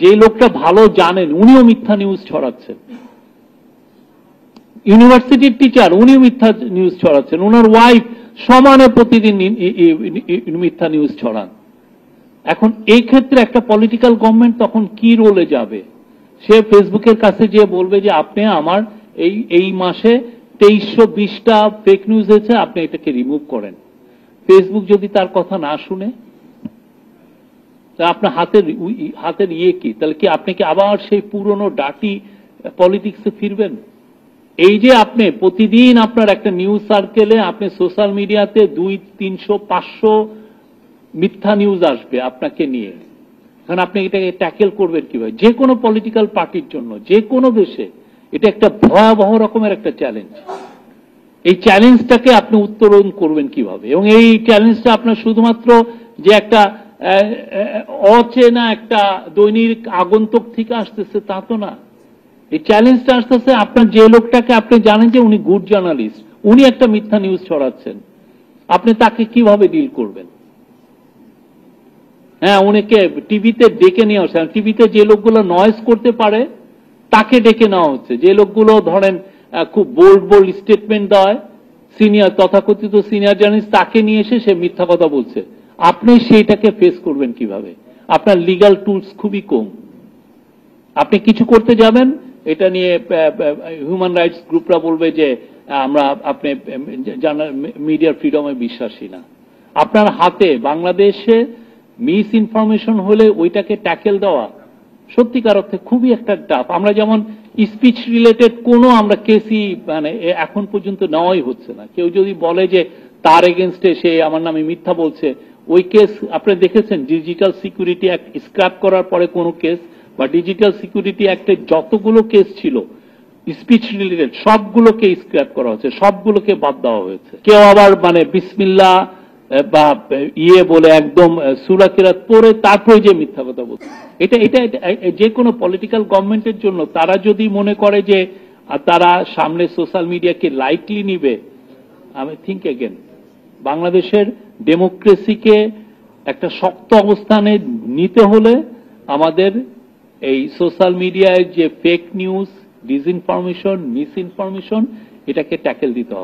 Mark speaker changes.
Speaker 1: যে লোকটা ভালো জানেন উনিও মিথ্যা নিউজ ছড়াচ্ছেন, ইউনিভার্সিটির টিচার উনিও মিথ্যা নিউজ ছড়াচ্ছেন, ওনার ওয়াইফ সমানে প্রতিদিন মিথ্যা নিউজ ছড়ান। এখন এই ক্ষেত্রে একটা পলিটিক্যাল গভর্নমেন্ট তখন কি রোলে যাবে? সে ফেসবুকের কাছে গিয়ে বলবে যে আপনি আমার এই মাসে 2320টা ফেক নিউজ হয়েছে, আপনি এটাকে রিমুভ করেন। ফেসবুক যদি তার কথা না শুনে, আপনার হাতের ইয়ে কি? তাহলে কি আপনি কি আবার সেই পুরনো ডাটি পলিটিক্সে ফিরবেন? এই যে আপনি প্রতিদিন আপনার একটা নিউজ সার্কেলে আপনি সোশ্যাল মিডিয়াতে 200-300-500 মিথ্যা নিউজ আসবে আপনাকে নিয়ে, এখন আপনি এটাকে ট্যাকেল করবেন কিভাবে? যে কোনো পলিটিক্যাল পার্টির জন্য যে কোনো দেশে এটা একটা ভয়াবহ রকমের একটা চ্যালেঞ্জ। এই চ্যালেঞ্জটাকে আপনি উত্তরণ করবেন কিভাবে? এবং এই চ্যালেঞ্জটা আপনার শুধুমাত্র যে একটা অচেনা একটা দৈনিক আগন্তুক থেকে আসতেছে তা তো না। এই চ্যালেঞ্জটা আসতেছে আপনার যে লোকটাকে আপনি জানেন যে উনি গুড জার্নালিস্ট, উনি একটা মিথ্যা নিউজ ছড়াচ্ছেন, আপনি তাকে কিভাবে ডিল করবেন? হ্যাঁ, উনিকে টিভিতে ডেকে নিয়ে আসে, টিভিতে যে লোকগুলো নয়েজ করতে পারে তাকে ডেকে নেওয়া হচ্ছে। যে লোকগুলো ধরেন খুব বোল্ড স্টেটমেন্ট দেয়, সিনিয়র তথাকথিত সিনিয়র জার্নালিস্ট, তাকে নিয়ে এসে সে মিথ্যা কথা বলছে। আপনি সেইটাকে ফেস করবেন কিভাবে? আপনার লিগ্যাল টুলস খুবই কম। আপনি কিছু করতে যাবেন, এটা নিয়ে হিউম্যান রাইটস গ্রুপরা বলবে যে আমরা আপনি মিডিয়ার ফ্রিডমে বিশ্বাসী না। আপনার হাতে বাংলাদেশে মিস ইনফরমেশন হলে ওইটাকে ট্যাকেল দেওয়া সত্যিকার অর্থে খুবই একটা টাফ। আমরা যেমন স্পিচ রিলেটেড কোনো আমরা কেসই মানে এখন পর্যন্ত নেওয়াই হচ্ছে না। কেউ যদি বলে যে তার এগেনস্টে সে আমার নামে মিথ্যা বলছে, ওই কেস আপনি দেখেছেন ডিজিটাল সিকিউরিটি অ্যাক্ট স্ক্র্যাপ করার পরে কোনো কেস বা ডিজিটাল সিকিউরিটি অ্যাক্টে যতগুলো কেস ছিল স্পিচ রিলেটেড সবগুলোকে স্ক্র্যাপ করা হয়েছে, সবগুলোকে বাদ দেওয়া হয়েছে। কেউ আবার মানে বিসমিল্লাহ বা ইয়ে বলে একদম সূরা কিরাত পড়ে তারপরে যে মিথ্যা কথা বলছে, এটা এটা যে কোনো পলিটিক্যাল গভর্নমেন্টের জন্য তারা যদি মনে করে যে তারা সামনে সোশ্যাল মিডিয়াকে লাইটলি নিবে, আমি থিঙ্ক এগেন। বাংলাদেশের ডেমোক্রেসিকে একটা শক্ত অবস্থানে নিতে হলে আমাদের এই সোশ্যাল মিডিয়ায় যে fake news, disinformation, miss information, এটাকে ট্যাকেল দিতে হবে।